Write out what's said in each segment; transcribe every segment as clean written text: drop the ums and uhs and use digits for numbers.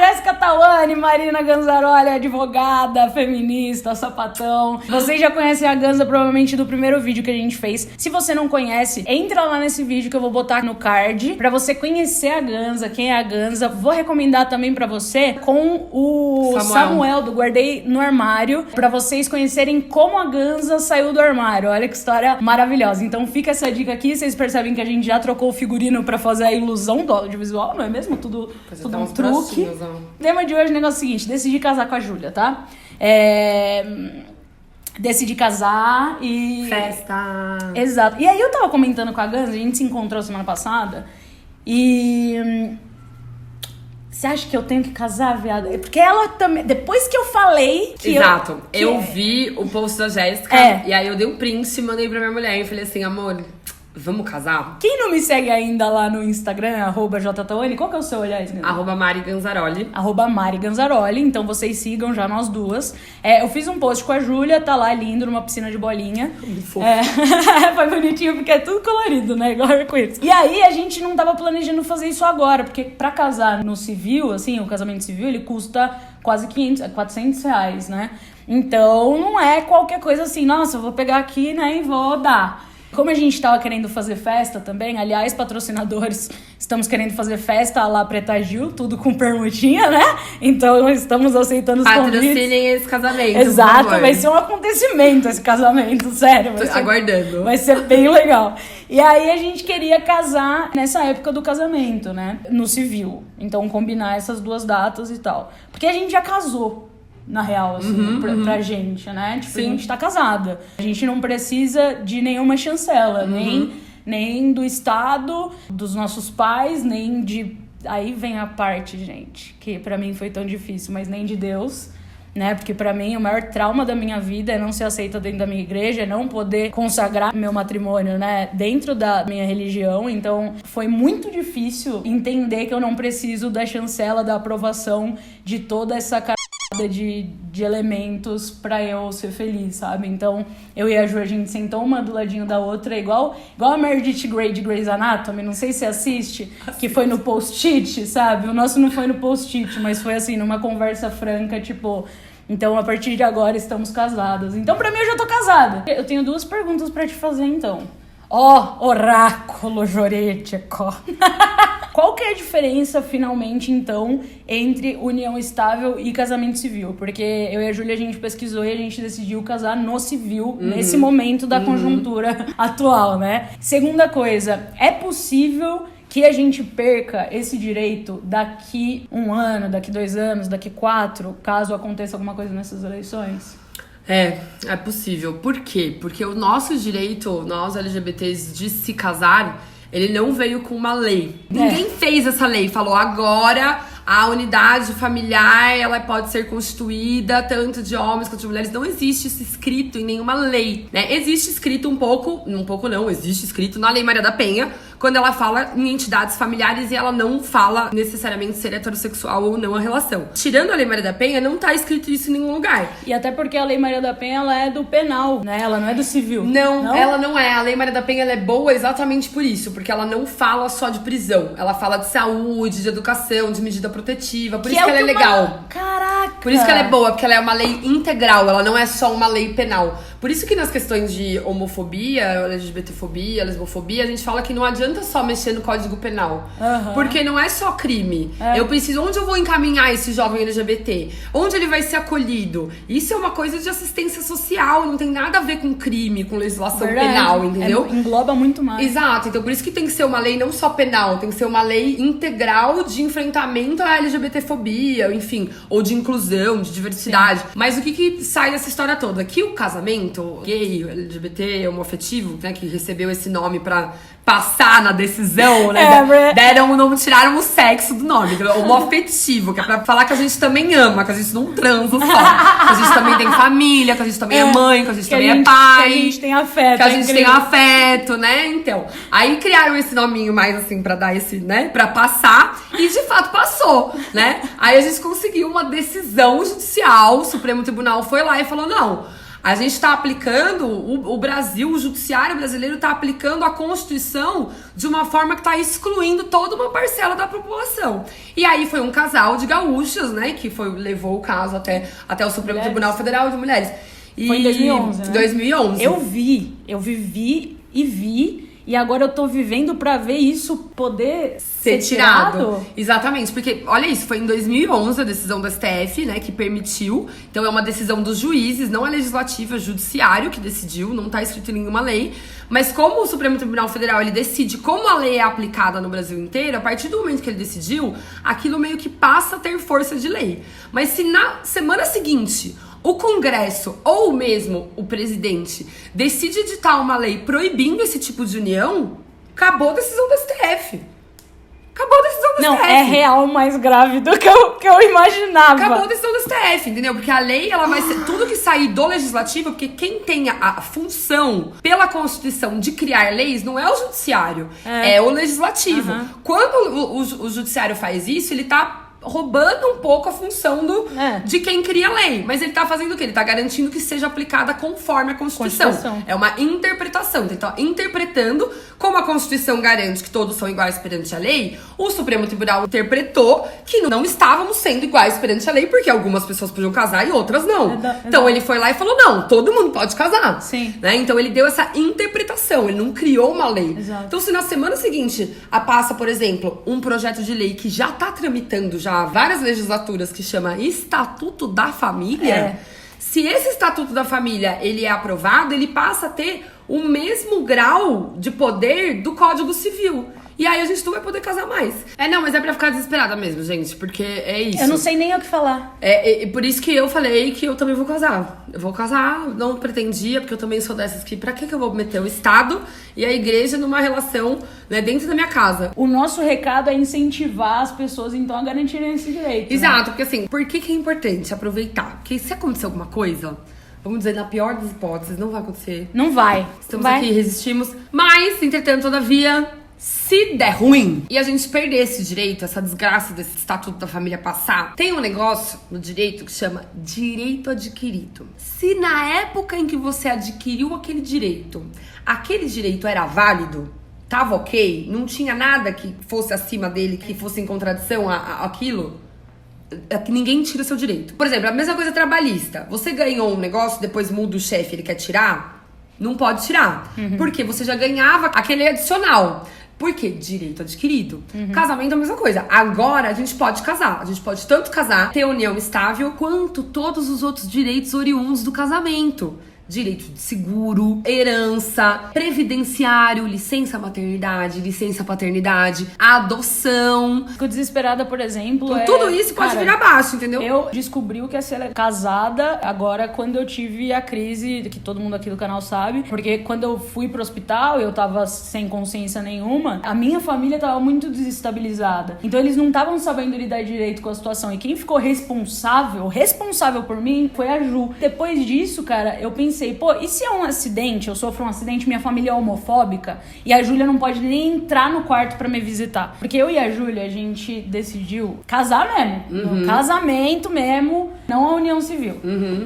Jéssica Tawane, Marina Ganzaroli, advogada, feminista, sapatão. Vocês já conhecem a Ganza provavelmente do primeiro vídeo que a gente fez. Se você não conhece, entra lá nesse vídeo que eu vou botar no card pra você conhecer a Ganza, quem é a Ganza. Vou recomendar também pra você com o Samuel do Guardei no Armário, pra vocês conhecerem como a Ganza saiu do armário. Olha que história maravilhosa. Então fica essa dica aqui. Vocês percebem que a gente já trocou o figurino pra fazer a ilusão do audiovisual, não é mesmo? Tudo um truque. O tema de hoje é o negócio seguinte: decidi casar com a Júlia, tá? Decidi casar e... Festa! Exato. E aí eu tava comentando com a Ganza, a gente se encontrou semana passada, e... Você acha que eu tenho que casar, viado? Porque ela também... Depois que eu falei que Exato. Eu vi o post da Jéssica, e aí eu dei um print e mandei pra minha mulher e falei assim, amor... Vamos casar? Quem não me segue ainda lá no Instagram, @jtawane, qual que é o seu, aliás? @Mari Ganzaroli. @Mari Ganzaroli, então vocês sigam já nós duas. Eu fiz um post com a Júlia, tá lá lindo, numa piscina de bolinha. Foi bonitinho, porque é tudo colorido, né? Igual arco-íris. E aí a gente não tava planejando fazer isso agora, porque pra casar no civil, assim, o casamento civil, ele custa quase 400 reais, né? Então não é qualquer coisa assim, nossa, eu vou pegar aqui, né, e vou dar. Como a gente tava querendo fazer festa também, aliás, patrocinadores, estamos querendo fazer festa lá Preta Gil, tudo com permutinha, né? Então estamos aceitando os convites. Patrocinem esse casamento. Exato, vai ser um acontecimento esse casamento, sério. Aguardando. Vai ser bem legal. E aí a gente queria casar nessa época do casamento, né? No civil. Então combinar essas duas datas e tal. Porque a gente já casou. Na real, assim, pra gente, né? Tipo, Sim. A gente tá casada. A gente não precisa de nenhuma chancela, nem do Estado, dos nossos pais, nem de... Aí vem a parte, gente, que pra mim foi tão difícil, mas nem de Deus, né? Porque pra mim o maior trauma da minha vida é não ser aceita dentro da minha igreja, é não poder consagrar meu matrimônio, né? Dentro da minha religião. Então, foi muito difícil entender que eu não preciso da chancela, da aprovação de toda essa de elementos pra eu ser feliz, sabe? Então, eu e a Ju, a gente sentou uma do ladinho da outra, igual a Meredith Grey de Grey's Anatomy, não sei se assiste, que foi no post-it, sabe? O nosso não foi no post-it, mas foi assim, numa conversa franca, tipo... Então, a partir de agora, estamos casadas. Então, pra mim, eu já tô casada. Eu tenho 2 perguntas pra te fazer, então. Oráculo Joretico. Qual que é a diferença, finalmente, então, entre união estável e casamento civil? Porque eu e a Júlia, a gente pesquisou e a gente decidiu casar no civil, nesse momento da conjuntura atual, né? Segunda coisa, é possível que a gente perca esse direito daqui 1 ano, daqui 2 anos, daqui 4, caso aconteça alguma coisa nessas eleições? É possível. Por quê? Porque o nosso direito, nós LGBTs, de se casar, ele não veio com uma lei. Ninguém fez essa lei, falou agora a unidade familiar, ela pode ser constituída tanto de homens quanto de mulheres. Não existe isso escrito em nenhuma lei, né? Existe escrito existe escrito na Lei Maria da Penha, quando ela fala em entidades familiares e ela não fala necessariamente ser heterossexual ou não a relação. Tirando a Lei Maria da Penha, não tá escrito isso em nenhum lugar. E até porque a Lei Maria da Penha, ela é do penal, né? Ela não é do civil. Não, ela não é. A Lei Maria da Penha, ela é boa exatamente por isso, porque ela não fala só de prisão. Ela fala de saúde, de educação, de medida protetiva. Por isso que ela é legal. Caraca! Por isso que ela é boa, porque ela é uma lei integral, ela não é só uma lei penal. Por isso que nas questões de homofobia, LGBTfobia, lesbofobia, a gente fala que não adianta só mexer no Código Penal. Porque não é só crime. Eu preciso, onde eu vou encaminhar esse jovem LGBT? Onde ele vai ser acolhido? Isso é uma coisa de assistência social, não tem nada a ver com crime, com legislação penal, entendeu? Engloba muito mais. Exato, então por isso que tem que ser uma lei não só penal, tem que ser uma lei integral de enfrentamento à LGBTfobia, enfim, ou de inclusão, de diversidade. Sim. Mas o que sai dessa história toda? Que o casamento gay, LGBT, homoafetivo, né, que recebeu esse nome pra passar na decisão, né? Deram o nome, tiraram o sexo do nome, homoafetivo, que é pra falar que a gente também ama, que a gente não transa só. Que a gente também tem família, que a gente também é mãe, que a gente também é pai. Que a gente tem afeto. Que a gente tem afeto, né? Então, aí criaram esse nominho mais assim pra dar esse, né? Pra passar, e de fato passou, né? Aí a gente conseguiu uma decisão judicial, o Supremo Tribunal foi lá e falou, não, A gente está aplicando, o Brasil, o judiciário brasileiro está aplicando a Constituição de uma forma que está excluindo toda uma parcela da população. E aí foi um casal de gaúchas, né, que levou o caso até o Supremo Tribunal Federal de Mulheres. Foi em 2011, né? 2011. Eu vivi e vi. E agora eu tô vivendo pra ver isso poder ser tirado. Exatamente, porque, olha isso, foi em 2011 a decisão do STF, né, que permitiu. Então é uma decisão dos juízes, não é legislativa, é judiciário que decidiu, não tá escrito em nenhuma lei. Mas como o Supremo Tribunal Federal, ele decide como a lei é aplicada no Brasil inteiro, a partir do momento que ele decidiu, aquilo meio que passa a ter força de lei. Mas se na semana seguinte o Congresso, ou mesmo o presidente, decide editar uma lei proibindo esse tipo de união, acabou a decisão do STF. Acabou a decisão do STF. Não, é real mais grave do que eu imaginava. Acabou a decisão do STF, entendeu? Porque a lei, ela vai ser tudo que sair do legislativo, porque quem tem a função pela Constituição de criar leis não é o judiciário, é o legislativo. Quando o judiciário faz isso, ele tá roubando um pouco a função de quem cria a lei. Mas ele tá fazendo o quê? Ele tá garantindo que seja aplicada conforme a Constituição. É uma interpretação. Ele tá interpretando como a Constituição garante que todos são iguais perante a lei. O Supremo Tribunal interpretou que não estávamos sendo iguais perante a lei, porque algumas pessoas podiam casar e outras não. Então ele foi lá e falou, não, todo mundo pode casar. Sim. Né? Então ele deu essa interpretação, ele não criou uma lei. Exato. Então se na semana seguinte passa, por exemplo, um projeto de lei que já tá tramitando há várias legislaturas, que chama Estatuto da Família, se esse Estatuto da Família ele é aprovado, ele passa a ter o mesmo grau de poder do Código Civil. E aí a gente não vai poder casar mais. Não, mas é pra ficar desesperada mesmo, gente, porque é isso. Eu não sei nem o que falar. Por isso que eu falei que eu também vou casar. Eu vou casar, não pretendia, porque eu também sou dessas que, pra que eu vou meter o Estado e a igreja numa relação, né, dentro da minha casa? O nosso recado é incentivar as pessoas, então, a garantirem esse direito. Exato, né? porque assim, por que é importante aproveitar? Porque se acontecer alguma coisa, vamos dizer, na pior das hipóteses, não vai acontecer. Não vai. Estamos aqui, resistimos. Mas, entretanto, todavia, se der ruim e a gente perder esse direito, essa desgraça desse Estatuto da Família passar, tem um negócio no direito que chama direito adquirido. Se na época em que você adquiriu aquele direito era válido, tava ok, não tinha nada que fosse acima dele, que fosse em contradição àquilo, que ninguém tira seu direito. Por exemplo, a mesma coisa trabalhista. Você ganhou um negócio, depois muda o chefe, ele quer tirar, não pode tirar. Porque você já ganhava aquele adicional. Por quê? Direito adquirido. Casamento é a mesma coisa. Agora a gente pode casar. A gente pode tanto casar, ter união estável, quanto todos os outros direitos oriundos do casamento. Direito de seguro, herança, previdenciário, licença maternidade, licença paternidade, adoção. Fico desesperada, por exemplo. Então, tudo isso pode vir abaixo, entendeu? Eu descobri o que é ser casada agora quando eu tive a crise, que todo mundo aqui do canal sabe, porque quando eu fui pro hospital, eu tava sem consciência nenhuma, a minha família tava muito desestabilizada. Então eles não estavam sabendo lidar direito com a situação. E quem ficou responsável por mim, foi a Ju. Depois disso, cara, eu pensei, pô, e se é um acidente, eu sofro um acidente, minha família é homofóbica e a Júlia não pode nem entrar no quarto pra me visitar? Porque eu e a Júlia, a gente decidiu casar mesmo, no casamento mesmo, não a união civil.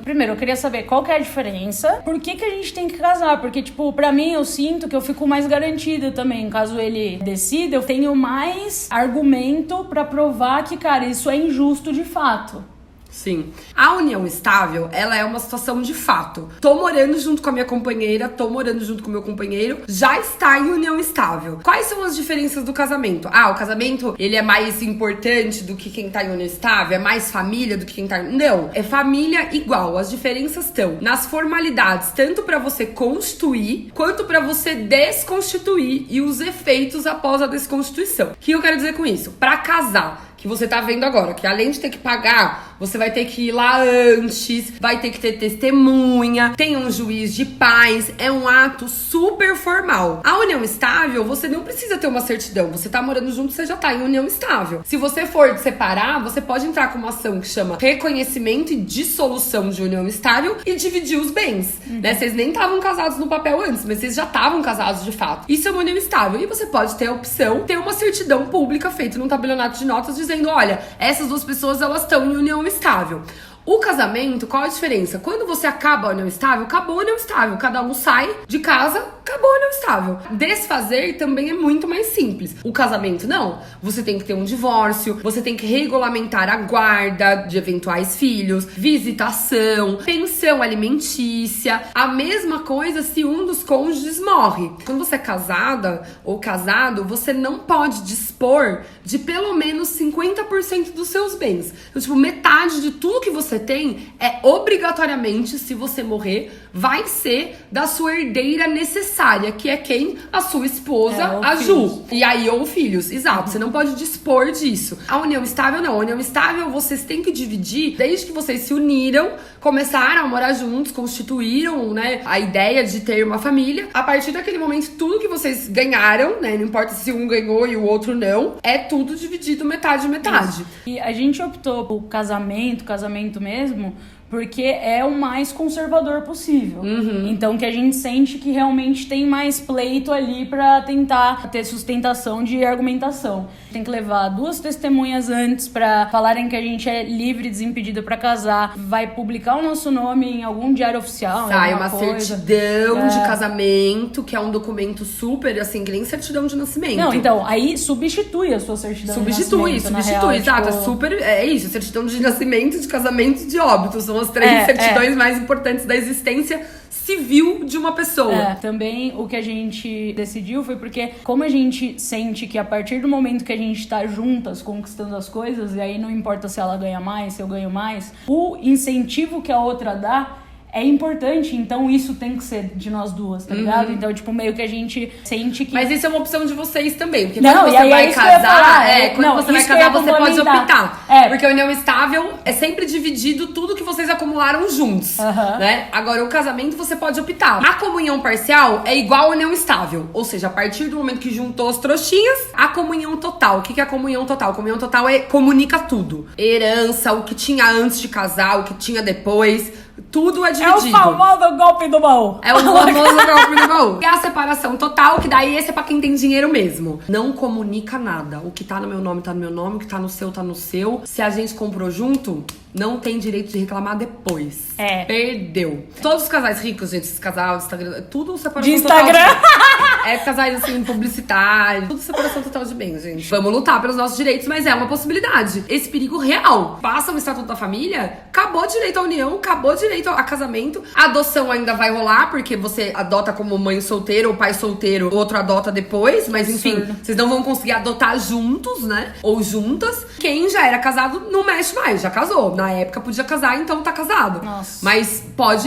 Primeiro, eu queria saber qual que é a diferença, por que a gente tem que casar? Porque, tipo, pra mim, eu sinto que eu fico mais garantida também. Caso ele decida, eu tenho mais argumento pra provar que, cara, isso é injusto de fato. Sim. A união estável, ela é uma situação de fato. Tô morando junto com a minha companheira, tô morando junto com o meu companheiro, já está em união estável. Quais são as diferenças do casamento? O casamento, ele é mais importante do que quem tá em união estável? É mais família do que quem tá... Não, é família igual. As diferenças estão nas formalidades, tanto pra você constituir, quanto pra você desconstituir e os efeitos após a desconstituição. O que eu quero dizer com isso? Pra casar, que você tá vendo agora, que além de ter que pagar, você vai ter que ir lá antes, vai ter que ter testemunha, tem um juiz de paz, é um ato super formal. A união estável, você não precisa ter uma certidão, você tá morando junto, você já tá em união estável. Se você for separar, você pode entrar com uma ação que chama reconhecimento e dissolução de união estável e dividir os bens, né? Vocês nem estavam casados no papel antes, mas vocês já estavam casados de fato. Isso é uma união estável. E você pode ter a opção de ter uma certidão pública feita num tabelionato de notas dizendo, olha, essas duas pessoas, elas estão em união estável. O casamento, qual a diferença? Quando você acaba a união estável, acabou a união estável. Cada um sai de casa, acabou a união estável. Desfazer também é muito mais simples. O casamento, não. Você tem que ter um divórcio, você tem que regulamentar a guarda de eventuais filhos, visitação, pensão alimentícia. A mesma coisa se um dos cônjuges morre. Quando você é casada ou casado, você não pode dispor de pelo menos 50% dos seus bens. Então, tipo, metade de tudo que você tem é obrigatoriamente, se você morrer, vai ser da sua herdeira necessária, que é quem? A sua esposa, a Ju. E aí, ou filhos. Exato, você não pode dispor disso. A união estável, não. A união estável, vocês têm que dividir, desde que vocês se uniram, começaram a morar juntos, constituíram, né, a ideia de ter uma família. A partir daquele momento, tudo que vocês ganharam, né, não importa se um ganhou e o outro não, é tudo dividido metade. Isso. E a gente optou por casamento mesmo, porque é o mais conservador possível. Então, que a gente sente que realmente tem mais pleito ali pra tentar ter sustentação de argumentação. Tem que levar 2 testemunhas antes pra falarem que a gente é livre e desimpedido pra casar. Vai publicar o nosso nome em algum diário oficial. Sai uma certidão de casamento, que é um documento super, assim, que nem certidão de nascimento. Não, então, aí substitui a sua certidão de nascimento. Substitui, exato. É super, é isso, certidão de nascimento, de casamento e de óbito. São as 3 certidões mais importantes da existência civil de uma pessoa. Também o que a gente decidiu foi porque, como a gente sente que a partir do momento que a gente tá juntas conquistando as coisas, e aí não importa se ela ganha mais, se eu ganho mais, o incentivo que a outra dá é importante, então isso tem que ser de nós duas, tá ligado? Então, tipo, meio que a gente sente que... Mas isso é uma opção de vocês também, porque não, quando você vai casar, você pode optar. Porque a união estável é sempre dividido tudo que vocês acumularam juntos, né? Agora, o casamento você pode optar. A comunhão parcial é igual à união estável, ou seja, a partir do momento que juntou as trouxinhas, a comunhão total. O que é a comunhão total? A comunhão total comunica tudo. Herança, o que tinha antes de casar, o que tinha depois... Tudo é dividido. É o famoso golpe do baú. É o famoso golpe do baú. É a separação total, que daí esse é pra quem tem dinheiro mesmo. Não comunica nada. O que tá no meu nome tá no meu nome, o que tá no seu tá no seu. Se a gente comprou junto, não tem direito de reclamar depois. Perdeu. Todos os casais ricos, gente, esse casal de Instagram, tudo separação de Instagram. Total. É casais assim, publicitários, tudo separação total de bens, gente. Vamos lutar pelos nossos direitos, mas é uma possibilidade. Esse perigo real. Passa o Estatuto da Família, acabou direito à união, acabou direito a casamento. A adoção ainda vai rolar, porque você adota como mãe solteira ou pai solteiro, o outro adota depois, mas enfim, vocês não vão conseguir adotar juntos, né? Ou juntas. Quem já era casado não mexe mais, já casou. Na época podia casar, então tá casado. Nossa. Mas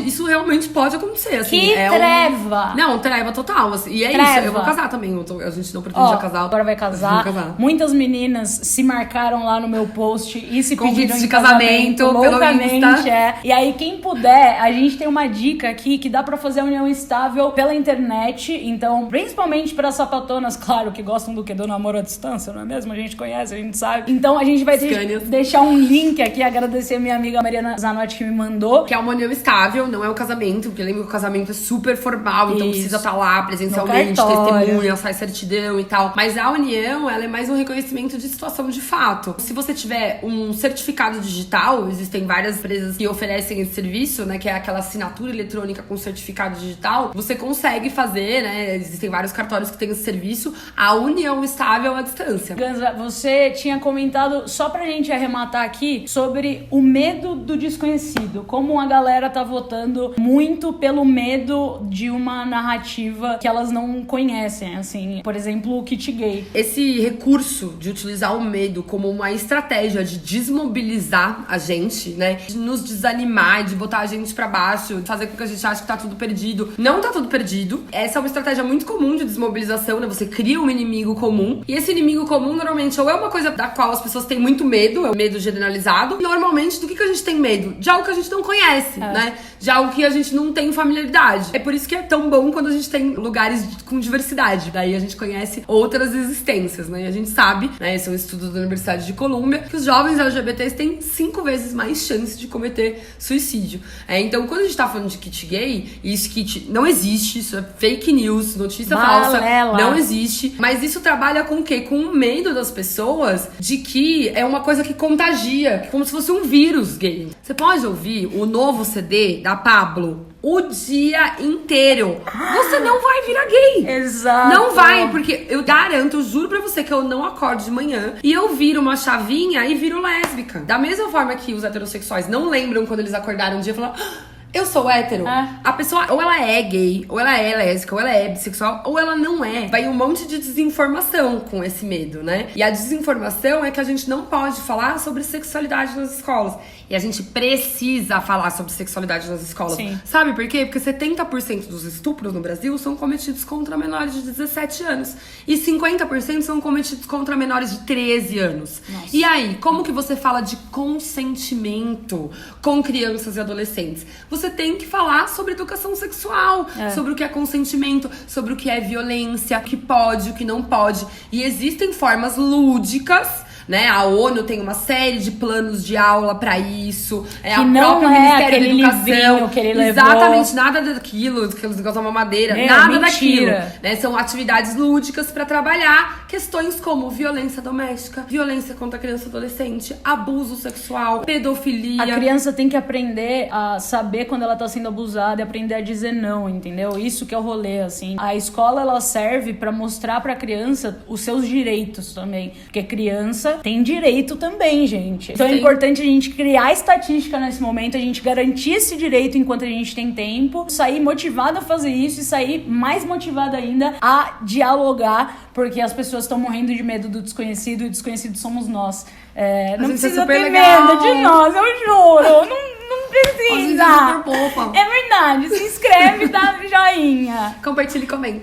isso realmente pode acontecer, assim. Que treva! Não, treva total, assim. E é treva. isso, eu vou casar também. A gente não pretende já casar. Agora vai casar. Muitas meninas se marcaram lá no meu post e se pediram de casamento loucamente, pelo Insta. E aí, quem puder, a gente tem uma dica aqui que dá pra fazer a união estável pela internet. Então, principalmente para sapatonas, claro, que gostam do quê? Do namoro à distância, não é mesmo? A gente conhece, a gente sabe. Então, a gente vai deixar um link aqui, agradecer a minha amiga Mariana Zanotti que me mandou. Que é uma união estável, não é o casamento, porque lembra que o casamento é super formal, então precisa estar lá presencialmente, testemunha, sai certidão e tal. Mas a união, ela é mais um reconhecimento de situação de fato. Se você tiver um certificado digital, existem várias empresas que oferecem esse serviço, né, que é aquela assinatura eletrônica com certificado digital, você consegue fazer, né, existem vários cartórios que têm esse serviço, a união estável à distância. Ganza, você tinha comentado, só pra gente arrematar aqui, sobre o medo do desconhecido, como a galera tá votando muito pelo medo de uma narrativa que elas não conhecem, assim, por exemplo, o kit gay. Esse recurso de utilizar o medo como uma estratégia de desmobilizar a gente, né, de nos desanimar, de botar a gente pra baixo, de fazer com que a gente ache que tá tudo perdido. Não tá tudo perdido. Essa é uma estratégia muito comum de desmobilização, né, você cria um inimigo comum, e esse inimigo comum normalmente ou é uma coisa da qual as pessoas têm muito medo, é o medo generalizado. Normalmente, do que a gente tem medo? De algo que a gente não conhece, né? De algo que a gente não tem familiaridade. É por isso que é tão bom quando a gente tem lugares com diversidade. Daí a gente conhece outras existências, né? E a gente sabe, né? Esse é um estudo da Universidade de Colômbia, que os jovens LGBTs têm 5 vezes mais chance de cometer suicídio. Então, quando a gente tá falando de kit gay, e esse kit não existe, isso é fake news, notícia falsa, não existe. Mas isso trabalha com o quê? Com o medo das pessoas de que é uma coisa que contagia, como se fosse um vírus gay. Você pode ouvir o novo CD da Pablo o dia inteiro. Você não vai virar gay. Exato. Não vai, porque eu garanto, eu juro pra você que eu não acordo de manhã e eu viro uma chavinha e viro lésbica. Da mesma forma que os heterossexuais não lembram quando eles acordaram um dia e falaram: eu sou hétero. A pessoa, ou ela é gay, ou ela é lésbica, ou ela é bissexual, ou ela não é. Vai um monte de desinformação com esse medo, né? E a desinformação é que a gente não pode falar sobre sexualidade nas escolas. E a gente precisa falar sobre sexualidade nas escolas. Sim. Sabe por quê? Porque 70% dos estupros no Brasil são cometidos contra menores de 17 anos. E 50% são cometidos contra menores de 13 anos. Nossa. E aí, como que você fala de consentimento com crianças e adolescentes? Você tem que falar sobre educação sexual, sobre o que é consentimento, sobre o que é violência, o que pode, o que não pode. E existem formas lúdicas, né? A ONU tem uma série de planos de aula pra isso. Que a própria Ministério da Educação. Que ele exatamente, nada daquilo, aqueles negócios da mamadeira, nada daquilo. Né? São atividades lúdicas pra trabalhar questões como violência doméstica, violência contra criança e adolescente, abuso sexual, pedofilia. A criança tem que aprender a saber quando ela tá sendo abusada e aprender a dizer não, entendeu? Isso que é o rolê, assim. A escola, ela serve pra mostrar pra criança os seus direitos também. Porque criança tem direito também, gente. Então é importante a gente criar estatística nesse momento, a gente garantir esse direito enquanto a gente tem tempo, sair motivada a fazer isso e sair mais motivada ainda a dialogar, porque as pessoas estão morrendo de medo do desconhecido e o desconhecido somos nós. Não precisa ter medo de nós, eu juro. Não precisa. É super fofa. É verdade. Se inscreve, dá joinha. Compartilha e comenta.